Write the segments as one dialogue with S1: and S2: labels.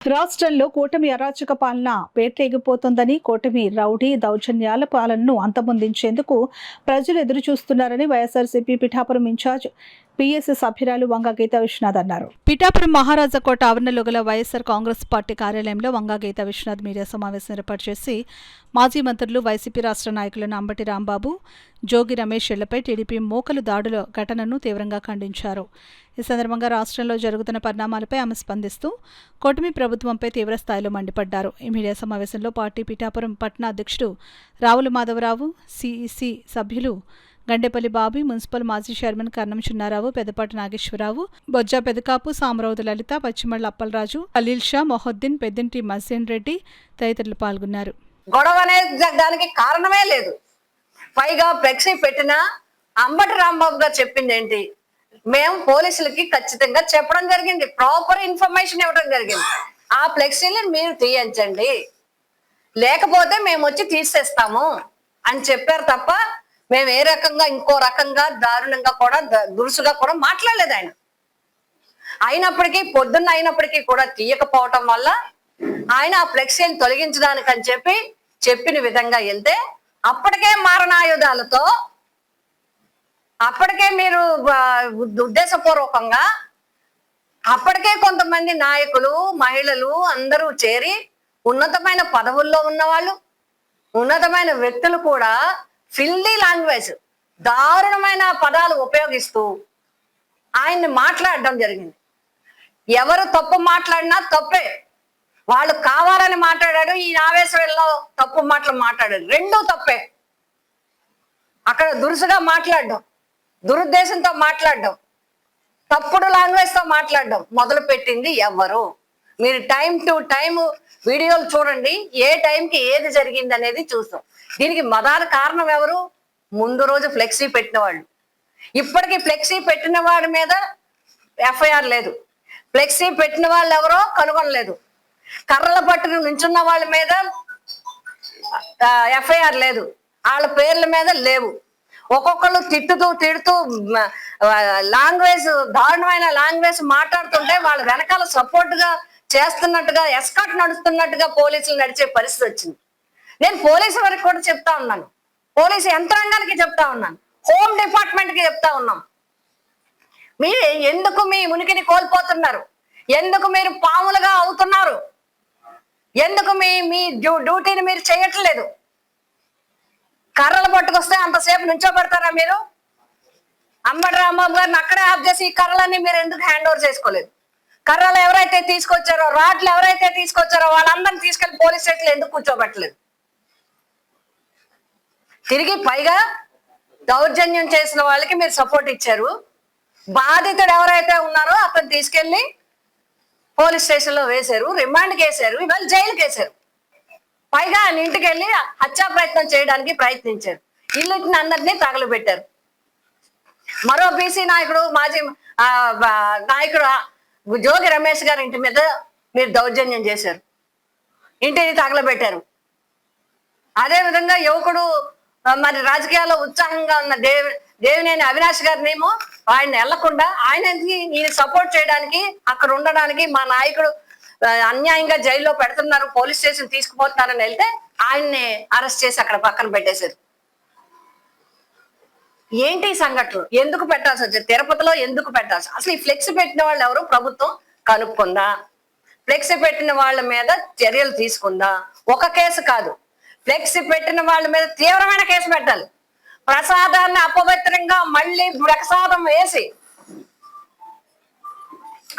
S1: రాష్ట్రంలో కూటమి అరాచక పాలన పేటరేగిపోతోందని, కూటమి రౌడీ దౌర్జన్యాల పాలనను అంతమొందించేందుకు ప్రజలు ఎదురు చూస్తున్నారని వైఎస్ఆర్సీపీ పిఠాపురం ఇన్ఛార్జ్ పిఎస్ సభ్యురాలు వంగ గీతా విశ్వనాథ్ అన్నారు. పిఠాపురం మహారాజాకోట ఆవరణలో గల వైఎస్ఆర్ కాంగ్రెస్ పార్టీ కార్యాలయంలో వంగ గీతా విశ్వనాథ్ మీడియా సమావేశం ఏర్పాటు చేసి మాజీ మంత్రులు, వైసీపీ రాష్ట్ర నాయకులను అంబటి రాంబాబు, జోగి రమేష్ ఇళ్లపై టీడీపీ మోకలు దాడుల ఘటనను తీవ్రంగా ఖండించారు. ఈ సందర్భంగా రాష్ట్రంలో జరుగుతున్న పరిణామాలపై ఆమె స్పందిస్తూ కూటమి ప్రభుత్వంపై తీవ్రస్థాయిలో మండిపడ్డారు. ఈ మీడియా సమావేశంలో పార్టీ పిఠాపురం పట్టణ అధ్యక్షుడు రావుల మాధవరావు, సిఇసి సభ్యులు గండేపల్లి బాబు, మున్సిపల్ మాజీ చైర్మన్ కర్ణం చిన్నారావు, పెద్దపాటి నాగేశ్వరరావు, బొజ్జా పెదకాపు, సామరావుతి లలిత, పచ్చిమళ్ళ అప్పలరాజు, ఖలీల్ షా, మొహద్దీన్, పెద్దింటి మసీన్ రెడ్డి తదితరులు పాల్గొన్నారు.
S2: గొడవ దానికి కారణమే లేదు. పైగా ఫ్లెక్సీ పెట్టిన అంబటి రాంబాబు గారు చెప్పింది ఏంటి? మేము పోలీసులకి ఖచ్చితంగా చెప్పడం జరిగింది, ప్రాపర్ ఇన్ఫర్మేషన్ ఇవ్వడం జరిగింది. ఆ ఫ్లెక్సీని మీరు తీయించండి, లేకపోతే మేము వచ్చి తీసేస్తాము అని చెప్పారు తప్ప మేము ఏ రకంగా ఇంకో రకంగా దారుణంగా కూడా దురుసుగా కూడా మాట్లాడలేదు. అయినప్పటికీ పొద్దున్న అయినప్పటికీ కూడా తీయకపోవటం వల్ల ఆయన ఆ ఫ్లెక్సీని తొలగించడానికి అని చెప్పిన విధంగా వెళ్తే అప్పటికే మారణాయుధాలతో అప్పటికే మీరు ఉద్దేశపూర్వకంగా అప్పటికే కొంతమంది నాయకులు, మహిళలు అందరూ చేరి ఉన్నతమైన పదవుల్లో ఉన్నవాళ్ళు, ఉన్నతమైన వ్యక్తులు కూడా ఫిల్దీ లాంగ్వేజ్, దారుణమైన పదాలు ఉపయోగిస్తూ ఆయన్ని మాట్లాడడం జరిగింది. ఎవరు తప్పు మాట్లాడినా తప్పే. వాళ్ళు కావాలని మాట్లాడాడు, ఈ ఆవేశంలో తప్పు మాటలు మాట్లాడాడు, రెండూ తప్పే. అక్కడ దురుసుగా మాట్లాడడం, దురుద్దేశంతో మాట్లాడడం, తప్పుడు లాంగ్వేజ్ తో మాట్లాడడం మొదలు పెట్టింది ఎవరు? మీరు టైం టు టైం వీడియోలు చూడండి, ఏ టైంకి ఏది జరిగింది అనేది చూస్తాం. దీనికి మొదటి కారణం ఎవరు? ముందు రోజు ఫ్లెక్సీ పెట్టిన వాళ్ళు. ఇప్పటికీ ఫ్లెక్సీ పెట్టిన వాడి మీద ఎఫ్ఐఆర్ లేదు. ఫ్లెక్సీ పెట్టిన వాళ్ళు ఎవరో కనుగొనలేదు. కర్రల పట్టును నించున్న వాళ్ళ మీద ఎఫ్ఐఆర్ లేదు, వాళ్ళ పేర్ల మీద లేవు. ఒక్కొక్కళ్ళు తిడుతూ లాంగ్వేజ్, దారుణమైన లాంగ్వేజ్ మాట్లాడుతుంటే వాళ్ళ వెనకాల సపోర్ట్ గా చేస్తున్నట్టుగా, ఎస్కాట్ నడుస్తున్నట్టుగా పోలీసులు నడిచే పరిస్థితి వచ్చింది. నేను పోలీసు వరకు కూడా చెప్తా ఉన్నాను, పోలీసు యంత్రాంగానికి చెప్తా ఉన్నాను, హోమ్ డిపార్ట్మెంట్ కి చెప్తా ఉన్నాం. మీరు ఎందుకు మీ ఉనికిని కోల్పోతున్నారు? ఎందుకు మీరు పాములుగా అవుతున్నారు? ఎందుకు మీ డ్యూటీని మీరు చేయట్లేదు? కర్రలు పట్టుకొస్తే అంతసేపు నుంచోబెడతారా మీరు? అంబటి రాంబాబు గారిని అక్కడే ఆఫ్ చేసి ఈ కర్రలన్నీ మీరు ఎందుకు హ్యాండ్ ఓవర్ చేసుకోలేదు? కర్రలు ఎవరైతే తీసుకొచ్చారో, రాడ్లు ఎవరైతే తీసుకొచ్చారో వాళ్ళందరినీ తీసుకెళ్లి పోలీస్ స్టేషన్లో ఎందుకు కూర్చోబెట్టలేదు? తిరిగి పైగా దౌర్జన్యం చేసిన వాళ్ళకి మీరు సపోర్ట్ ఇచ్చారు. బాధితుడు ఎవరైతే ఉన్నారో అతను తీసుకెళ్లి పోలీస్ స్టేషన్ లో వేశారు, రిమాండ్కి వేశారు, ఇవాళ జైలుకి వేశారు. పైగా ఆయన ఇంటికి వెళ్ళి హత్యా ప్రయత్నం చేయడానికి ప్రయత్నించారు. ఇల్లుని అందరినీ తగలబెట్టారు. మరో బీసీ నాయకుడు, మాజీ నాయకుడు జోగి రమేష్ గారి ఇంటి మీద మీరు దౌర్జన్యం చేశారు, ఇంటిని తగలబెట్టారు. అదేవిధంగా యువకుడు, మరి రాజకీయాల్లో ఉత్సాహంగా ఉన్న దేవినేని అవినాష్ గారినేమో ఆయన వెళ్లకుండా ఈయన సపోర్ట్ చేయడానికి, అక్కడ ఉండడానికి మా నాయకుడు అన్యాయంగా జైల్లో పెడుతున్నారు, పోలీస్ స్టేషన్ తీసుకుపోతున్నారని వెళ్తే ఆయన్ని అరెస్ట్ చేసి అక్కడ పక్కన పెట్టేశారు. ఏంటి సంఘటనలు? ఎందుకు పెట్టాల్సి వచ్చింది? తిరుపతిలో ఎందుకు పెట్టాల్సి? అసలు ఈ ఫ్లెక్స్ పెట్టిన వాళ్ళు ఎవరు? ప్రభుత్వం కనుక్కుందా? ఫ్లెక్స్ పెట్టిన వాళ్ళ మీద చర్యలు తీసుకుందా? ఒక కేసు కాదు, ఫ్లెక్స్ పెట్టిన వాళ్ళ మీద తీవ్రమైన కేసు పెట్టాలి. ప్రసాదాన్ని అపవిత్రంగా మళ్ళీ ప్రసాదం వేసి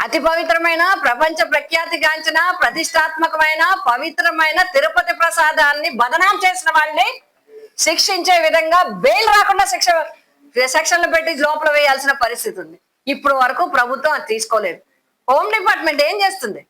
S2: అతి పవిత్రమైన, ప్రపంచ ప్రఖ్యాతిగాంచిన, ప్రతిష్టాత్మకమైన, పవిత్రమైన తిరుపతి ప్రసాదాన్ని బదనాం చేసిన వాళ్ళని శిక్షించే విధంగా బెయిల్ రాకుండా సెక్షన్లు పెట్టి లోపల వేయాల్సిన పరిస్థితి ఉంది. ఇప్పుడు వరకు ప్రభుత్వం అది తీసుకోలేదు. హోమ్ డిపార్ట్మెంట్ ఏం చేస్తుంది?